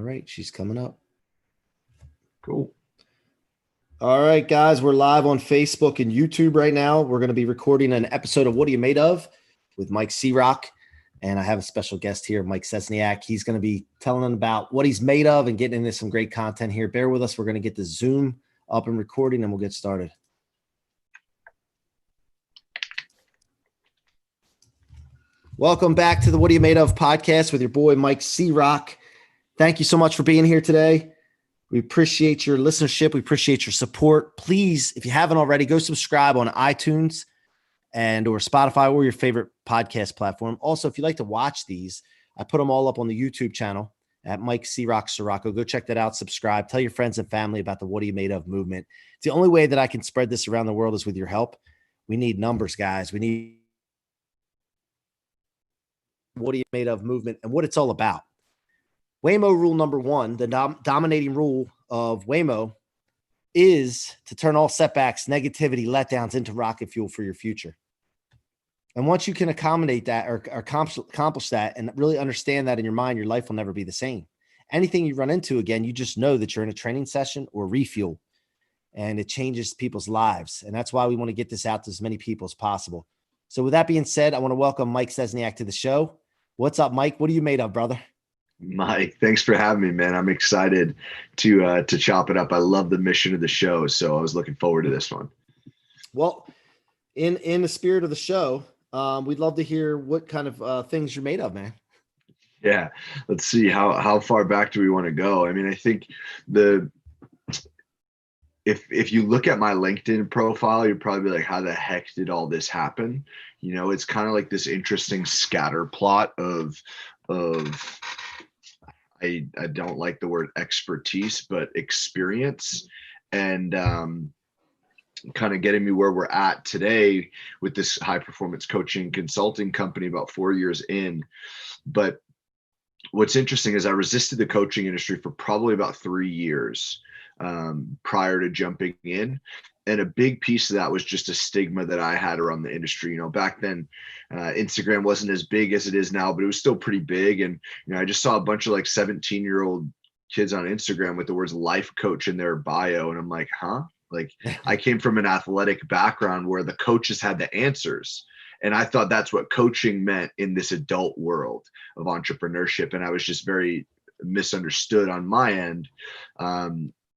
right, she's coming up. Cool. All right, guys, we're live on Facebook and YouTube right now. We're going to be recording an episode of What Are You Made Of with Mike C-Roc. And I have a special guest here, Mike Szczesniak. He's going to be telling them about what he's made of and getting into some great content here. Bear with us. We're going to get the Zoom up and recording and we'll get started. Welcome back to the What Are You Made Of podcast with your boy, Mike C-Roc. Thank you so much for being here today. We appreciate your listenership. We appreciate your support. Please, if you haven't already, go subscribe on iTunes and or Spotify or your favorite podcast platform. Also, if you'd like to watch these, I put them all up on the YouTube channel at Mike C-Roc Sirocco. Go check that out. Subscribe. Tell your friends and family about the What Are You Made Of movement. It's the only way that I can spread this around the world is with your help. We need numbers, guys. We need What Are You Made Of movement and what it's all about. Waymo rule number one, the dominating rule of Waymo is to turn all setbacks, negativity, letdowns into rocket fuel for your future. And once you can accommodate that or accomplish that and really understand that in your mind, your life will never be the same. Anything you run into, again, you just know that you're in a training session or refuel, and it changes people's lives. And that's why we want to get this out to as many people as possible. So with that being said, I want to welcome Mike Szczesniak to the show. What's up, Mike? What are you made of, brother? Mike, thanks for having me, man. I'm excited to chop it up. I love the mission of the show, so I was looking forward to this one. Well, in the spirit of the show, we'd love to hear what kind of things you're made of, man. Yeah, let's see how far back do we want to go. I mean, I think if you look at my LinkedIn profile, you're probably like, how the heck did all this happen? You know, it's kind of like this interesting scatter plot of I don't like the word expertise, but experience, and kind of getting me where we're at today with this high performance coaching consulting company about 4 years in. But what's interesting is I resisted the coaching industry for probably about 3 years prior to jumping in. And a big piece of that was just a stigma that I had around the industry. You know, back then, Instagram wasn't as big as it is now, but it was still pretty big. And, you know, I just saw a bunch of like 17-year-old kids on Instagram with the words life coach in their bio. And I'm like, huh? Like, I came from an athletic background where the coaches had the answers. And I thought that's what coaching meant in this adult world of entrepreneurship. And I was just very misunderstood on my end.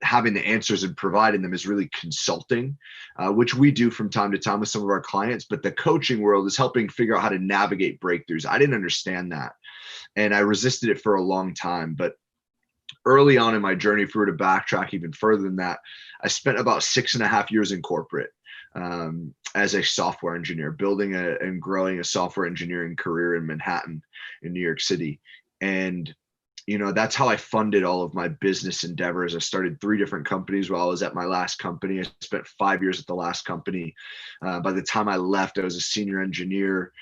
Having the answers and providing them is really consulting, which we do from time to time with some of our clients. But the coaching world is helping figure out how to navigate breakthroughs. I didn't understand that, and I resisted it for a long time. But early on in my journey, if we were to backtrack even further than that, I spent about 6.5 years in corporate as a software engineer, building and growing a software engineering career in Manhattan, in New York City. And you know, that's how I funded all of my business endeavors. I started 3 different companies while I was at my last company. I spent 5 years at the last company. By the time I left, I was a senior engineer,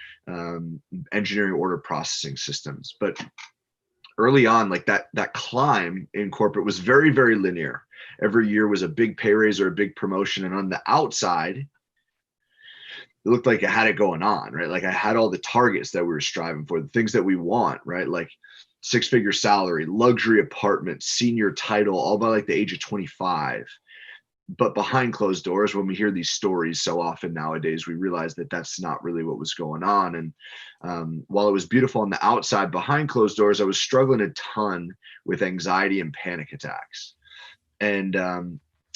engineering order processing systems. But early on, like that climb in corporate was very, very linear. Every year was a big pay raise or a big promotion. And on the outside, it looked like I had it going on, right? Like I had all the targets that we were striving for, the things that we want, right? Like 6-figure salary, luxury apartment, senior title, all by like the age of 25. But behind closed doors, when we hear these stories so often nowadays, we realize that that's not really what was going on. And while it was beautiful on the outside, behind closed doors, I was struggling a ton with anxiety and panic attacks. And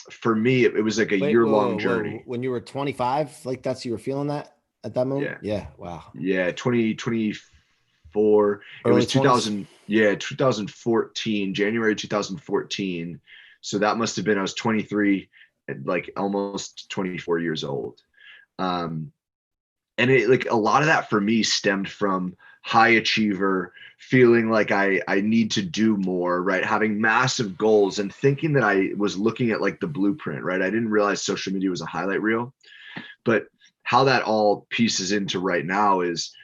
for me, it was like a year-long journey. When you were 25, like you were feeling that at that moment? Yeah. Wow. Yeah. 2024. It was 2000. 20s? Yeah. 2014, January 2014. So that must've been, I was 23, like almost 24 years old. And it, like a lot of that for me stemmed from high achiever, feeling like I need to do more, right? Having massive goals and thinking that I was looking at like the blueprint, right? I didn't realize social media was a highlight reel. But how that all pieces into right now is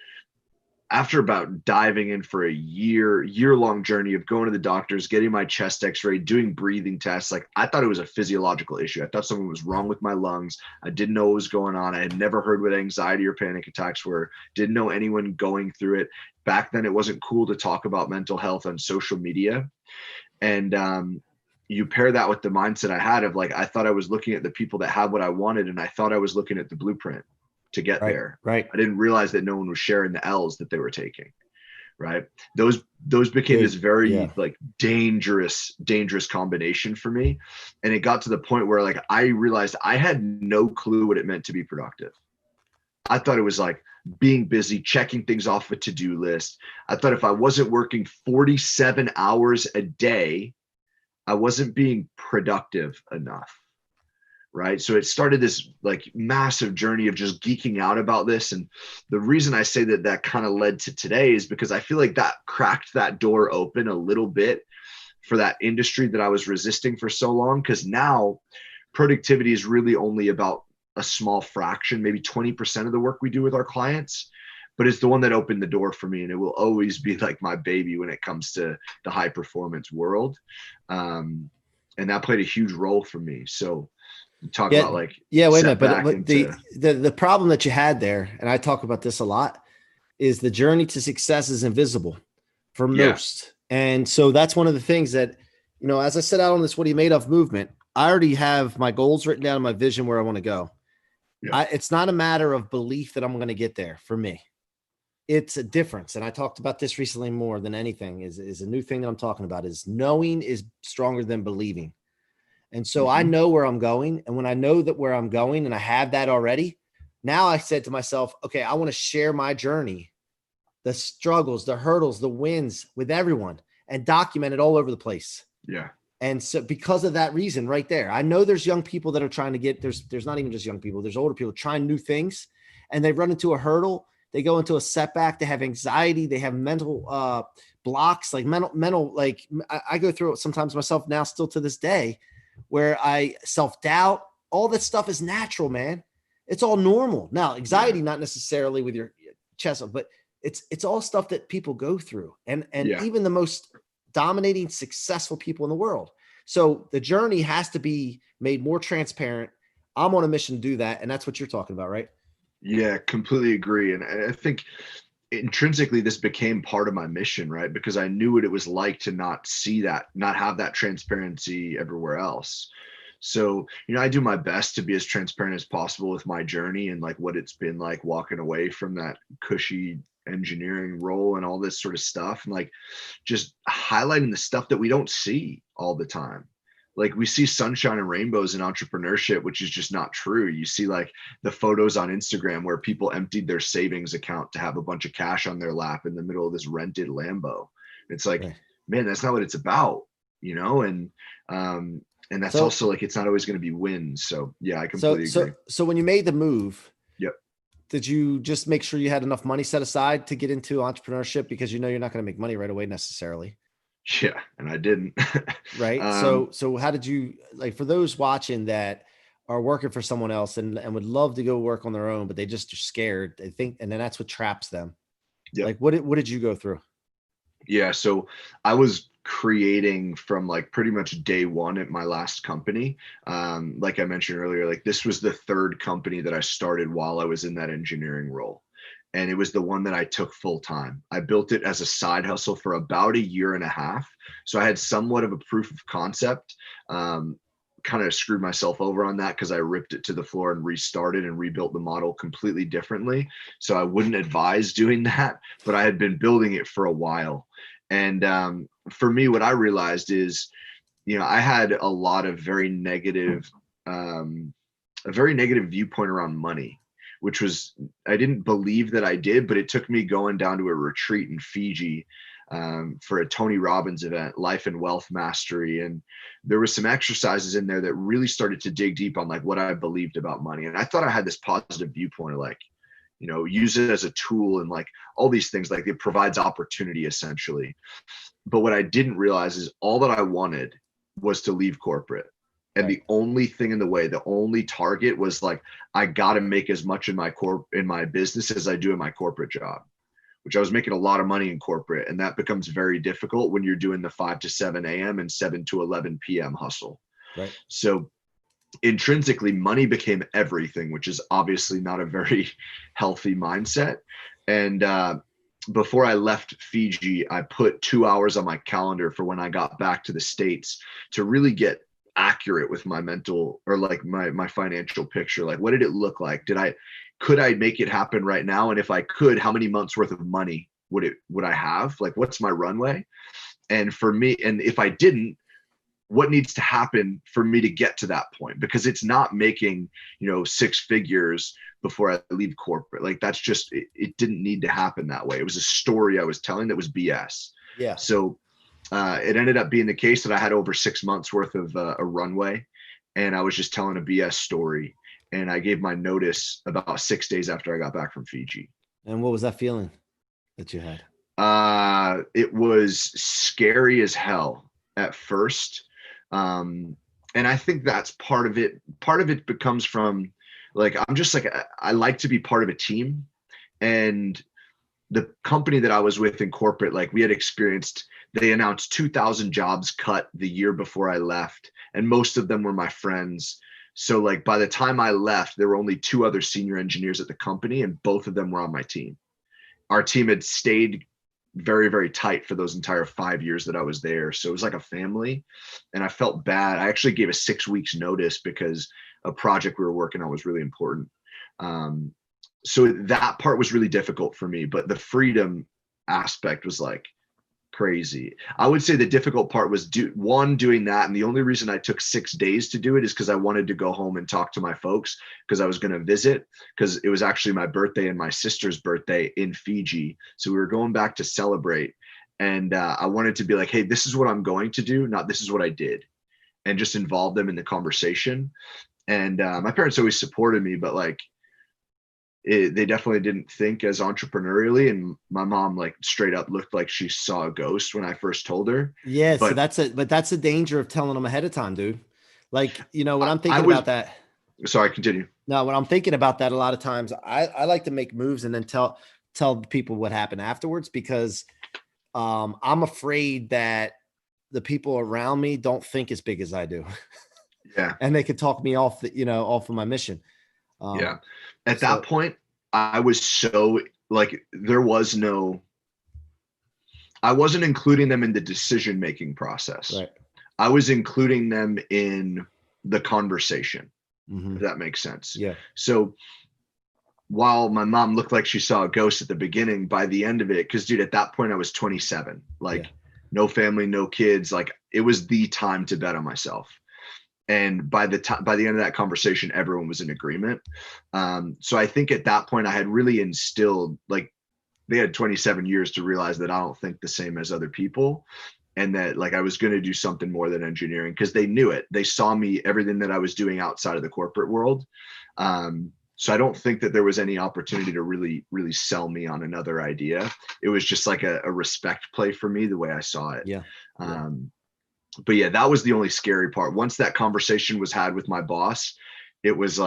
after about diving in for a year-long journey of going to the doctors, getting my chest x-ray, doing breathing tests, like I thought it was a physiological issue. I thought something was wrong with my lungs. I didn't know what was going on. I had never heard what anxiety or panic attacks were. Didn't know anyone going through it. Back then, it wasn't cool to talk about mental health on social media. And you pair that with the mindset I had of like, I thought I was looking at the people that had what I wanted, and I thought I was looking at the blueprint to get Right. there. Right. I didn't realize that no one was sharing the L's that they were taking. Right. Those became Dude, this very yeah. like dangerous combination for me. And it got to the point where like I realized I had no clue what it meant to be productive. I thought it was like being busy, checking things off a to-do list. I thought if I wasn't working 47 hours a day, I wasn't being productive enough. Right. So it started this like massive journey of just geeking out about this. And the reason I say that that kind of led to today is because I feel like that cracked that door open a little bit for that industry that I was resisting for so long. Cause now productivity is really only about a small fraction, maybe 20% of the work we do with our clients, but it's the one that opened the door for me. And it will always be like my baby when it comes to the high performance world. And that played a huge role for me. So talk Yeah. about like Yeah. Wait a minute. setback But into the problem that you had there, and I talk about this a lot, is the journey to success is invisible for yeah most. And so that's one of the things that, as I set out on this, what are you made of movement, I already have my goals written down, my vision, where I want to go. yeah It's not a matter of belief that I'm going to get there for me. It's a difference. And I talked about this recently more than anything is a new thing that I'm talking about is knowing is stronger than believing. And so I mm-hmm. know where I'm going. And when I know that where I'm going and I have that already, now I said to myself, okay, I want to share my journey, the struggles, the hurdles, the wins with everyone and document it all over the place. yeah And so because of that reason right there, I know there's young people that are trying to there's not even just young people, there's older people trying new things and they run into a hurdle. They go into a setback. They have anxiety. They have mental blocks, like mental, like I go through it sometimes myself now, still to this day, where I self-doubt. All that stuff is natural, man. It's all normal. Now, yeah anxiety, not necessarily with your chest, but it's all stuff that people go through. And yeah even the most dominating, successful people in the world. So the journey has to be made more transparent. I'm on a mission to do that. And that's what you're talking about, right? yeah completely agree. And I think intrinsically this became part of my mission, right? Because I knew what it was like to not see that, not have that transparency everywhere else. So, I do my best to be as transparent as possible with my journey and like what it's been like walking away from that cushy engineering role and all this sort of stuff. And like just highlighting the stuff that we don't see all the time. Like we see sunshine and rainbows in entrepreneurship, which is just not true. You see like the photos on Instagram where people emptied their savings account to have a bunch of cash on their lap in the middle of this rented Lambo. It's like, Right. man, that's not what it's about, and that's So, also like it's not always going to be wins. So yeah, I so, completely so, agree. so when you made the move, Yep. did you just make sure you had enough money set aside to get into entrepreneurship? Because you're not going to make money right away necessarily. Yeah, and I didn't. Right. um, So how did you, like, for those watching that are working for someone else and would love to go work on their own, but they just are scared, they think, and then that's what traps them. yep. Like, what did you go through? Yeah, so I was creating from like pretty much day one at my last company. Like I mentioned earlier, like this was the third company that I started while I was in that engineering role. And it was the one that I took full time. I built it as a side hustle for about a year and a half. So I had somewhat of a proof of concept. Kind of screwed myself over on that because I ripped it to the floor and restarted and rebuilt the model completely differently. So I wouldn't advise doing that, but I had been building it for a while. And for me, what I realized is, I had a lot of a very negative viewpoint around money, which was, I didn't believe that I did, but it took me going down to a retreat in Fiji for a Tony Robbins event, Life and Wealth Mastery. And there were some exercises in there that really started to dig deep on like what I believed about money. And I thought I had this positive viewpoint of like, use it as a tool and like all these things, like it provides opportunity essentially. But what I didn't realize is all that I wanted was to leave corporate. And Right. the only thing in the way, the only target was like, I got to make as much in my business as I do in my corporate job, which I was making a lot of money in corporate. And that becomes very difficult when you're doing the 5 to 7 a.m. and 7 to 11 p.m. hustle. Right. So intrinsically, money became everything, which is obviously not a very healthy mindset. And before I left Fiji, I put 2 hours on my calendar for when I got back to the States to really get accurate with my mental, or like my financial picture. Like, what did it look like? Could I make it happen right now? And if I could, how many months worth of money would I have? Like, what's my runway? And for me, and if I didn't, what needs to happen for me to get to that point? Because it's not making, six figures before I leave corporate. Like, that's just, it didn't need to happen that way. It was a story I was telling that was BS. Yeah. So it ended up being the case that I had over 6 months worth of a runway, and I was just telling a BS story. And I gave my notice about 6 days after I got back from Fiji. And what was that feeling that you had? It was scary as hell at first. And I think that's part of it. Part of it becomes from, like, I'm just like, I like to be part of a team. And the company that I was with in corporate, like, we had experienced, they announced 2,000 jobs cut the year before I left. And most of them were my friends. So, like, by the time I left, there were only 2 other senior engineers at the company, and both of them were on my team. Our team had stayed very, very tight for those entire 5 years that I was there. So it was like a family, and I felt bad. I actually gave a 6 weeks notice because a project we were working on was really important. So that part was really difficult for me, but the freedom aspect was like crazy. I would say the difficult part was doing that. And the only reason I took 6 days to do it is because I wanted to go home and talk to my folks, because I was going to visit, because it was actually my birthday and my sister's birthday in Fiji. So we were going back to celebrate. And I wanted to be like, hey, this is what I'm going to do, not this is what I did, and just involve them in the conversation. And my parents always supported me, but like, they definitely didn't think as entrepreneurially. And my mom, like, straight up looked like she saw a ghost when I first told her. Yeah. But That's the danger of telling them ahead of time, dude. Like, when I'm thinking I was, about that. sorry, continue. No, when I'm thinking about that, a lot of times I like to make moves and then tell people what happened afterwards, because I'm afraid that the people around me don't think as big as I do. Yeah. And they could talk me off off of my mission. Yeah. At that point, I was so, like, I wasn't including them in the decision-making process. Right. I was including them in the conversation, Mm-hmm. if that makes sense. Yeah. So while my mom looked like she saw a ghost at the beginning, by the end of it, because, dude, at that point I was 27, like, no family, no kids. Like, it was the time to bet on myself. And by the end of that conversation, everyone was in agreement. So I think at that point I had really instilled, like, they had 27 years to realize that I don't think the same as other people, and that, like, I was going to do something more than engineering, because they knew it. They saw me, everything that I was doing outside of the corporate world. So I don't think that there was any opportunity to really, really sell me on another idea. It was just like a respect play for me, the way I saw it. Yeah. But yeah, that was the only scary part. Once that conversation was had with my boss, it was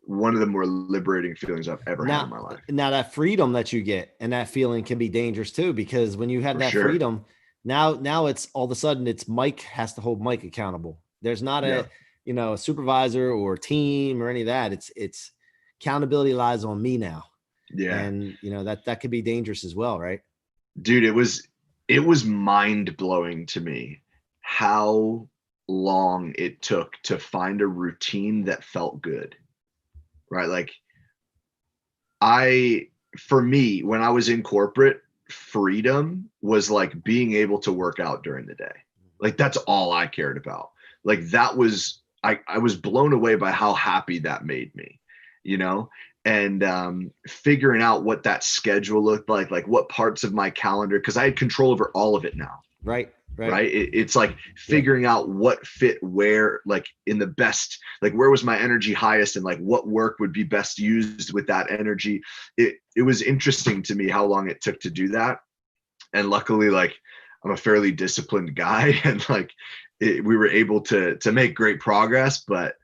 one of the more liberating feelings I've ever had in my life. Now that freedom that you get and that feeling can be dangerous too, because when you have that freedom, now it's all of a sudden it's Mike has to hold Mike accountable. There's not a supervisor or team or any of that. It's accountability lies on me now. Yeah. And that could be dangerous as well, right? Dude, it was mind blowing to me how long it took to find a routine that felt good. Right? Like, for me, when I was in corporate, freedom was like being able to work out during the day. Like, that's all I cared about. Like, that was, I was blown away by how happy that made me, and figuring out what that schedule looked like what parts of my calendar, because I had control over all of it now. Right. It's like figuring out what fit where, like, in the best, like, where was my energy highest, and like what work would be best used with that energy. It was interesting to me how long it took to do that. And luckily, like, I'm a fairly disciplined guy, and like, we were able to make great progress, but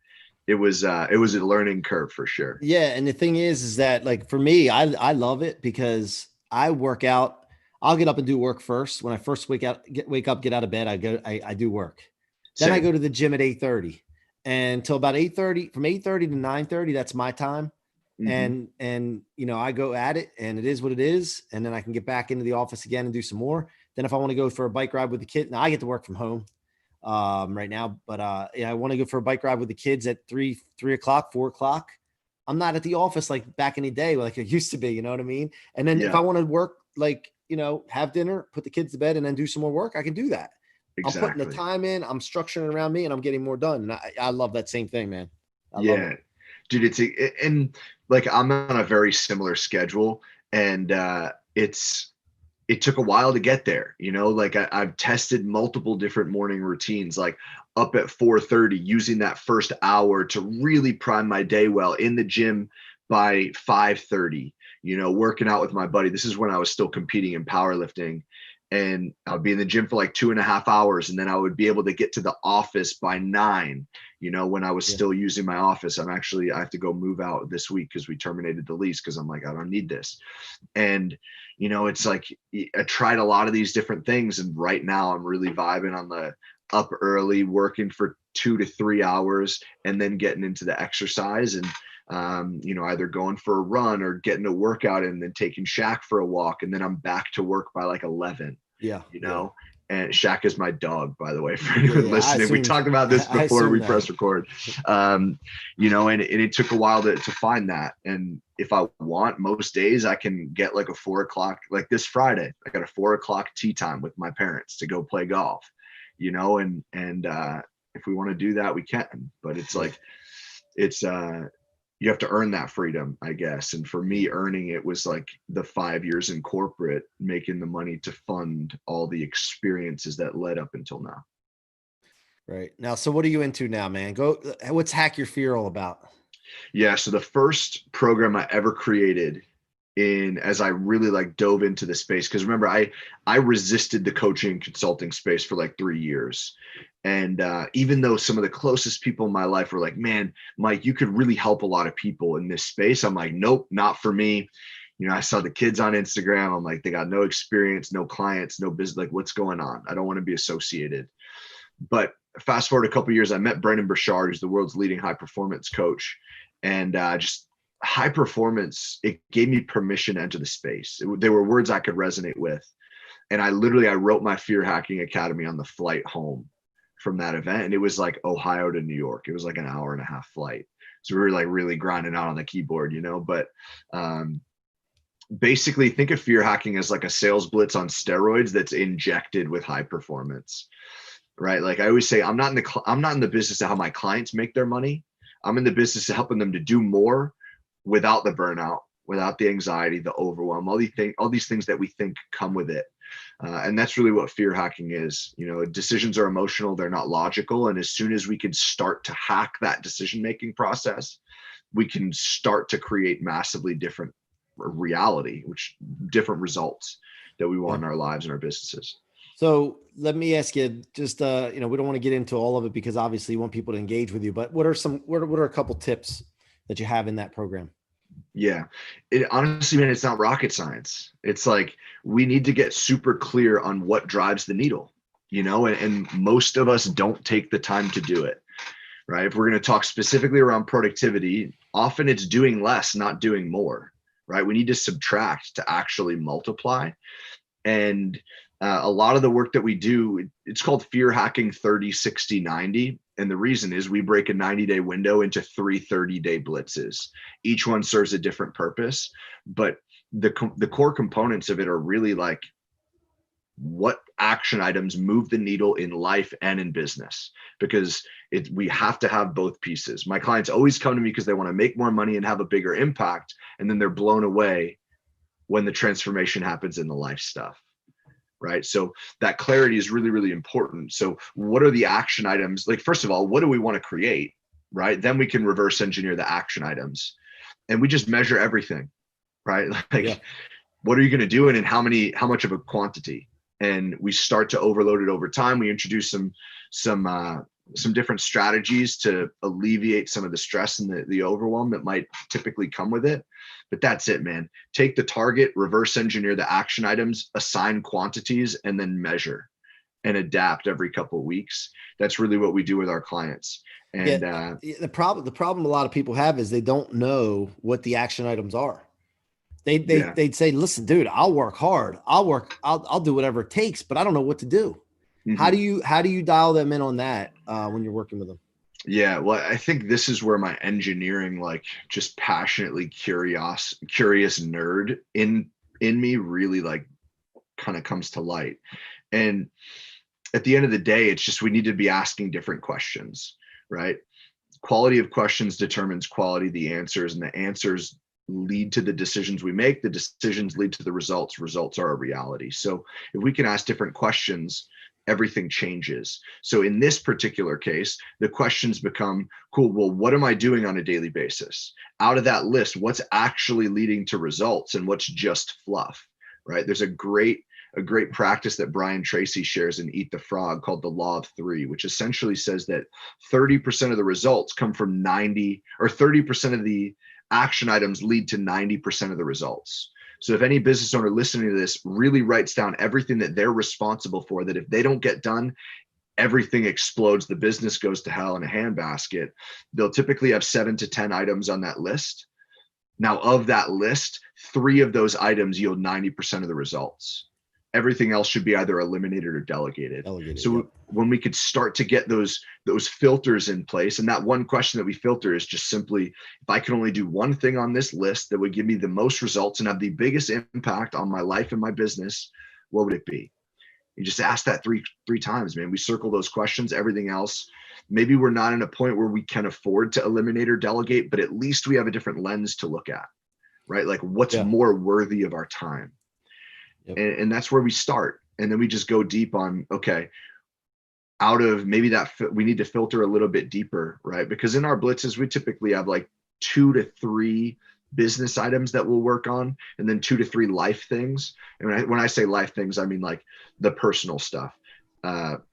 it was a learning curve for sure. Yeah. And the thing is that, like, for me, I love it because I work out. I'll get up and do work first. When I first wake up, get out of bed, I do work. Then I go to the gym at 8:30 and until about 8:30, from 8:30 to 9:30, that's my time. Mm-hmm. and I go at it, and it is what it is, and then I can get back into the office again and do some more. Then if I want to go for a bike ride with the kid, now I get to work from home right now, but I want to go for a bike ride with the kids at 3 o'clock, 4 o'clock. I'm not at the office like back in the day like it used to be, you know what I mean? And then if Yeah, I want to work, like, have dinner, put the kids to bed, and then do some more work, I can do that. I'm putting the exactly. time in, I'm structuring around me, and I'm getting more done. And I love that same thing, man. I love it. Yeah, dude, and like I'm on a very similar schedule, and it took a while to get there. Like I've tested multiple different morning routines, like up at 4:30, using that first hour to really prime my day well in the gym by 5:30, working out with my buddy. This is when I was still competing in powerlifting. And I'll be in the gym for like 2.5 hours. And then I would be able to get to the office by 9, when I was Yeah. still using my office. I have to go move out this week because we terminated the lease because I'm like, I don't need this. And, it's like I tried a lot of these different things. And right now I'm really vibing on the up early, working for 2 to 3 hours, and then getting into the exercise and, either going for a run or getting a workout and then taking Shaq for a walk. And then I'm back to work by like 11, Yeah. you Yeah. know? And Shaq is my dog, by the way, for Yeah. anyone Yeah. listening. We talked about this I before we assume that. press record. And it took a while to find that. And if I want, most days I can get like a 4 o'clock, like this Friday, I got a 4 o'clock tea time with my parents to go play golf, and if we want to do that, we can. But it's Yeah. like, it's you have to earn that freedom, I guess. And for me, earning it was like the 5 years in corporate, making the money to fund all the experiences that led up until now. Right. Now, so what are you into now, man? What's Hack Your Fear all about? Yeah. So the first program I ever created as I really like dove into the space, because remember, I resisted the coaching and consulting space for like 3 years. And even though some of the closest people in my life were like, man, Mike, you could really help a lot of people in this space, I'm like, nope, not for me. I saw the kids on Instagram. I'm like, they got no experience, no clients, no business. Like, what's going on? I don't want to be associated. But fast forward a couple of years, I met Brendan Burchard, who's the world's leading high performance coach. And just high performance, it gave me permission to enter the space. They were words I could resonate with. And I wrote my Fear Hacking Academy on the flight home from that event. And it was like Ohio to New York. It was like an hour and a half flight. So we were like really grinding out on the keyboard, but basically think of fear hacking as like a sales blitz on steroids that's injected with high performance, right? Like I always say, I'm not in the business of how my clients make their money. I'm in the business of helping them to do more without the burnout, without the anxiety, the overwhelm, all these things that we think come with it. And that's really what fear hacking is. Decisions are emotional, they're not logical. And as soon as we can start to hack that decision-making process, we can start to create massively different reality, different results that we want in our lives and our businesses. So let me ask you, just, we don't want to get into all of it because obviously you want people to engage with you, but what are a couple tips that you have in that program? Yeah. Honestly, man, it's not rocket science. It's like, we need to get super clear on what drives the needle, and most of us don't take the time to do it, right? If we're going to talk specifically around productivity, often it's doing less, not doing more, right? We need to subtract to actually multiply. And a lot of the work that we do, it's called fear hacking 30, 60, 90. And the reason is we break a 90-day window into 3 30-day blitzes. Each one serves a different purpose, but the core components of it are really like, what action items move the needle in life and in business, because we have to have both pieces. My clients always come to me because they want to make more money and have a bigger impact. And then they're blown away when the transformation happens in the life stuff. Right. So that clarity is really, really important. So what are the action items? Like, first of all, what do we want to create? Right. Then we can reverse engineer the action items, and we just measure everything. Right. Like, Yeah. what are you going to do? And in how much of a quantity? And we start to overload it over time. We introduce some different strategies to alleviate some of the stress and the overwhelm that might typically come with it. But that's it, man. Take the target, reverse engineer the action items, assign quantities, and then measure. and adapt every couple of weeks. That's really what we do with our clients. And the problem a lot of people have is they don't know what the action items are. They'd say, listen, dude, I'll work hard. I'll do whatever it takes, but I don't know what to do. mm-hmm. How do you dial them in on that when you're working with them? Yeah, well, I think this is where my engineering, like just passionately curious nerd in me really like kind of comes to light. And at the end of the day, it's just we need to be asking different questions, right? Quality of questions determines quality of the answers, and the answers lead to the decisions we make. The decisions lead to the results. Results are a reality. So if we can ask different questions, everything changes. So in this particular case, the questions become, cool, well, what am I doing on a daily basis? Out of that list, what's actually leading to results and what's just fluff, right? There's a great practice that Brian Tracy shares in Eat the Frog called the Law of Three, which essentially says that 30% of the results come from 30% of the action items lead to 90% of the results. So if any business owner listening to this really writes down everything that they're responsible for, that if they don't get done, everything explodes, the business goes to hell in a handbasket, they'll typically have 7 to 10 items on that list. Now, of that list, 3 of those items yield 90% of the results. Everything else should be either eliminated or delegated. So when we could start to get those filters in place, and that one question that we filter is just simply, if I can only do one thing on this list that would give me the most results and have the biggest impact on my life and my business, what would it be? You just ask that three times, man. We circle those questions. Everything else, maybe we're not in a point where we can afford to eliminate or delegate, but at least we have a different lens to look at, right? Like what's more worthy of our time. Yep. And that's where we start. And then we just go deep on, okay, out of maybe that we need to filter a little bit deeper, right? Because in our blitzes, we typically have like 2 to 3 business items that we'll work on, and then 2 to 3 life things. And when I say life things, I mean like the personal stuff,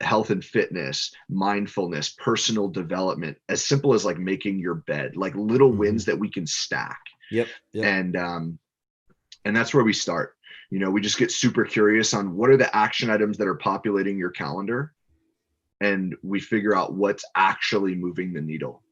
health and fitness, mindfulness, personal development, as simple as like making your bed, like little wins that we can stack. Yep. And that's where we start. You know, we just get super curious on what are the action items that are populating your calendar, and we figure out what's actually moving the needle.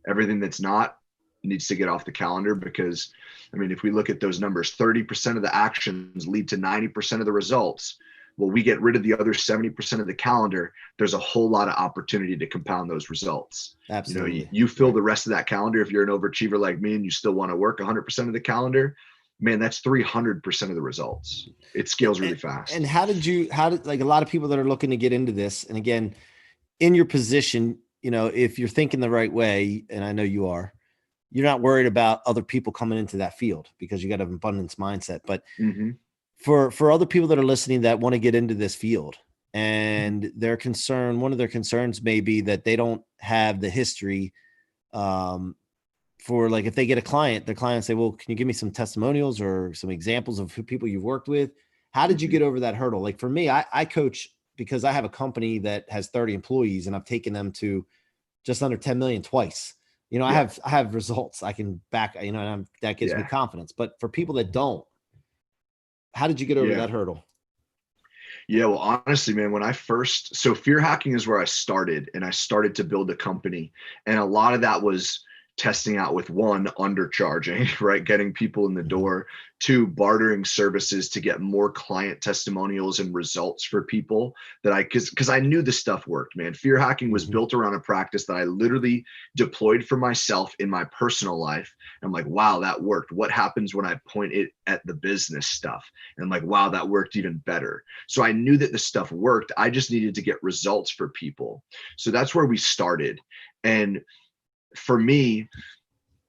Everything that's not needs to get off the calendar, because I mean, if we look at those numbers, 30% of the actions lead to 90% of the results. Well, we get rid of the other 70% of the calendar, there's a whole lot of opportunity to compound those results. Absolutely. You know, you fill the rest of that calendar. If you're an overachiever like me and you still want to work 100% of the calendar, man, that's 300% of the results. It scales really fast. And how did like a lot of people that are looking to get into this, and again, in your position, you know, if you're thinking the right way, and I know you are, you're not worried about other people coming into that field because you got an abundance mindset. But for other people that are listening that want to get into this field, and one of their concerns may be that they don't have the history, for like, if they get a client, their clients say, well, can you give me some testimonials or some examples of people you've worked with? How did you get over that hurdle? Like for me, I coach because I have a company that has 30 employees and I've taken them to just under 10 million twice. You know, I have results I can back, you know, and that gives me confidence. But for people that don't, how did you get over that hurdle? Yeah, well, honestly, man, so fear hacking is where I started, and I started to build a company. And a lot of that was testing out with 1, undercharging, right? Getting people in the door. 2, bartering services to get more client testimonials and results for people because I knew this stuff worked, man. Fear hacking was built around a practice that I literally deployed for myself in my personal life. I'm like, wow, that worked. What happens when I point it at the business stuff? And I'm like, wow, that worked even better. So I knew that the stuff worked. I just needed to get results for people. So that's where we started. And for me,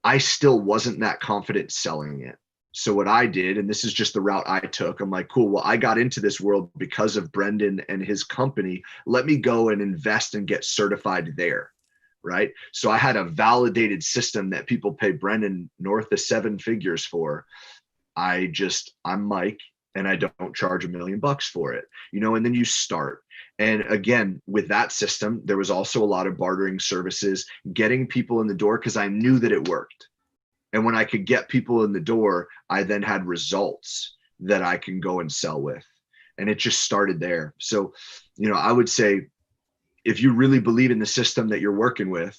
I still wasn't that confident selling it. So what I did, and this is just the route I took, I'm like, cool, well, I got into this world because of Brendan and his company. Let me go and invest and get certified there, right? So I had a validated system that people pay Brendan north of 7 figures for. I'm Mike, and I don't charge $1 million for it, you know, and then you start. And again, with that system, there was also a lot of bartering services, getting people in the door because I knew that it worked. And when I could get people in the door, I then had results that I can go and sell with. And it just started there. So, I would say, if you really believe in the system that you're working with,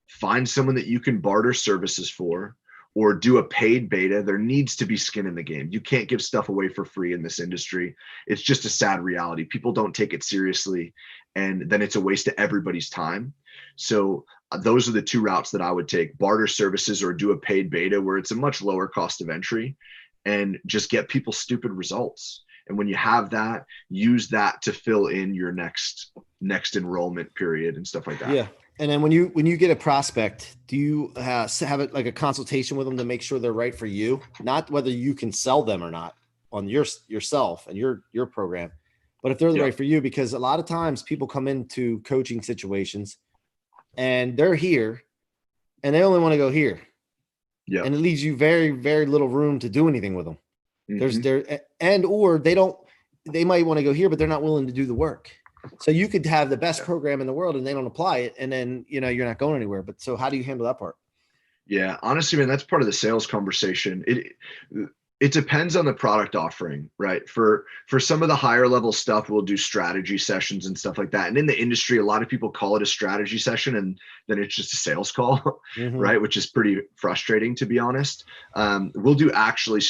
find someone that you can barter services for, or do a paid beta. There needs to be skin in the game. You can't give stuff away for free in this industry. It's just a sad reality. People don't take it seriously, and then it's a waste of everybody's time. So those are the two routes that I would take: barter services or do a paid beta where it's a much lower cost of entry, and just get people stupid results. And when you have that, use that to fill in your next enrollment period and stuff like that. Yeah. And then when you get a prospect, do you have it like a consultation with them to make sure they're right for you? Not whether you can sell them or not on yourself and your program, but if they're right for you, because a lot of times people come into coaching situations and they're here and they only want to go here. Yeah. And it leaves you very, very little room to do anything with them. Mm-hmm. Or they might want to go here, but they're not willing to do the work. So you could have the best program in the world and they don't apply it. And then, you're not going anywhere. But so how do you handle that part? Yeah, honestly, man, that's part of the sales conversation. It depends on the product offering, right? For some of the higher level stuff, we'll do strategy sessions and stuff like that. And in the industry, a lot of people call it a strategy session and then it's just a sales call, right? Which is pretty frustrating, to be honest. We'll do actual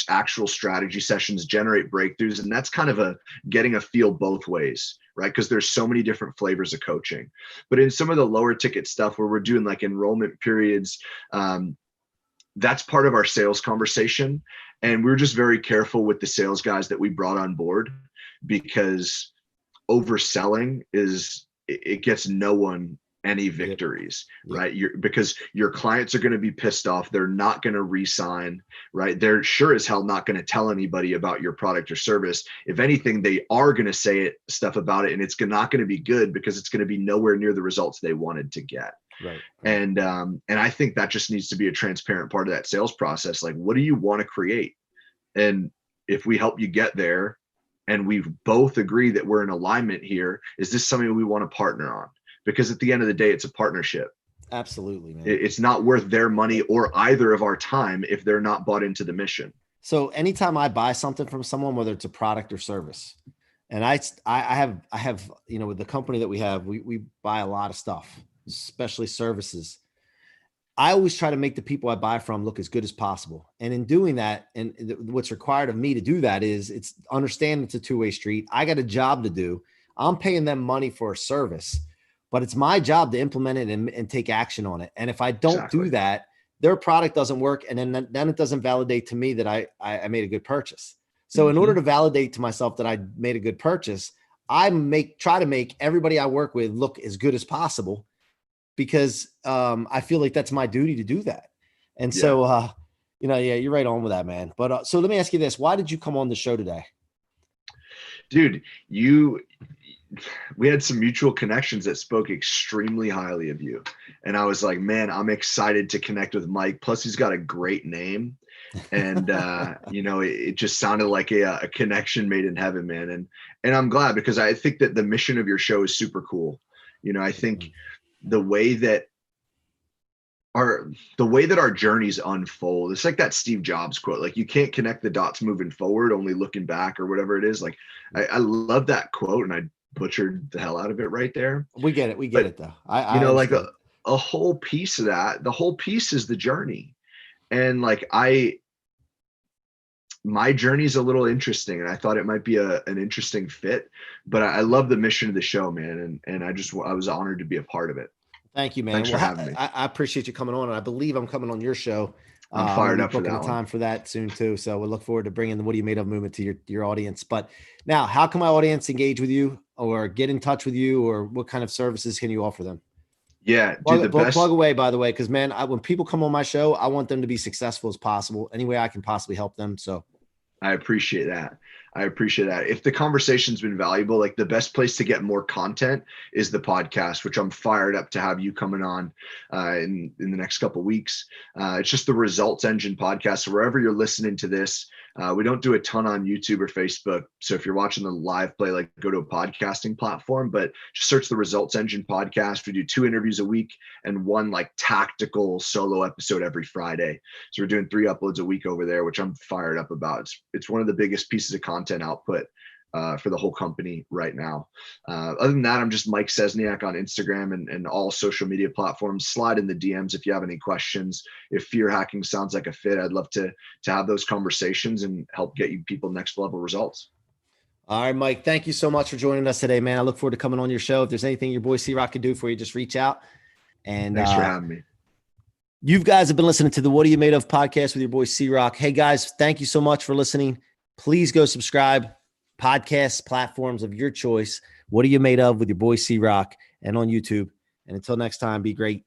strategy sessions, generate breakthroughs. And that's kind of getting a feel both ways, right? Because there's so many different flavors of coaching. But in some of the lower ticket stuff where we're doing like enrollment periods, that's part of our sales conversation. And we're just very careful with the sales guys that we brought on board, because overselling it gets no one any victories, right? Because your clients are going to be pissed off. They're not going to re-sign, right? They're sure as hell not going to tell anybody about your product or service. If anything, they are going to say stuff about it, and it's not going to be good because it's going to be nowhere near the results they wanted to get. Right. And I think that just needs to be a transparent part of that sales process. Like, what do you want to create? And if we help you get there and we both agree that we're in alignment here, is this something we want to partner on? Because at the end of the day, it's a partnership. Absolutely, man. It's not worth their money or either of our time if they're not bought into the mission. So anytime I buy something from someone, whether it's a product or service, and I have, with the company that we have, we buy a lot of stuff, especially services. I always try to make the people I buy from look as good as possible. And in doing that, and what's required of me to do that is it's understand it's a two-way street. I got a job to do. I'm paying them money for a service, but it's my job to implement it and take action on it. And if I don't do that, their product doesn't work. And then it doesn't validate to me that I made a good purchase. So in order to validate to myself that I made a good purchase, I try to make everybody I work with look as good as possible, because I feel like that's my duty to do that. And so, you're right on with that, man. But so let me ask you this. Why did you come on the show today? Dude, we had some mutual connections that spoke extremely highly of you. And I was like, man, I'm excited to connect with Mike. Plus he's got a great name. And, it just sounded like a connection made in heaven, man. And I'm glad, because I think that the mission of your show is super cool. I think the way that our journeys unfold, it's like that Steve Jobs quote, like, you can't connect the dots moving forward, only looking back, or whatever it is. Like, I love that quote, and I butchered the hell out of it right there. We get it though. Like a whole piece of that, the whole piece is the journey. And like, my journey is a little interesting, and I thought it might be an interesting fit, but I love the mission of the show, man. And I was honored to be a part of it. Thank you, man. Thanks for having me. I appreciate you coming on, and I believe I'm coming on your show. I'm fired up for that time for that soon too. So we'll look forward to bringing the What Are You Made Of movement to your audience. But now, how can my audience engage with you or get in touch with you, or what kind of services can you offer them? Yeah, plug away, by the way, because man, when people come on my show, I want them to be successful as possible. Any way I can possibly help them. So I appreciate that. If the conversation's been valuable, like, the best place to get more content is the podcast, which I'm fired up to have you coming on in the next couple of weeks. It's just the Results Engine podcast. So wherever you're listening to this, we don't do a ton on YouTube or Facebook. So if you're watching the live play, like, go to a podcasting platform, but just search the Results Engine podcast. We do 2 interviews a week and 1 like tactical solo episode every Friday. So we're doing 3 uploads a week over there, which I'm fired up about. It's one of the biggest pieces of content output for the whole company right now. Other than that, I'm just Mike Szczesniak on Instagram and all social media platforms. Slide in the DMs if you have any questions. If fear hacking sounds like a fit, I'd love to have those conversations and help get you people next level results. All right, Mike, thank you so much for joining us today, man. I look forward to coming on your show. If there's anything your boy C-Roc can do for you, just reach out. And thanks for having me. You guys have been listening to the What Are You Made Of podcast with your boy C-Roc. Hey guys, thank you so much for listening. Please go subscribe. Podcast platforms of your choice. What Are You Made Of with your boy C-Roc, and on YouTube. And until next time, be great.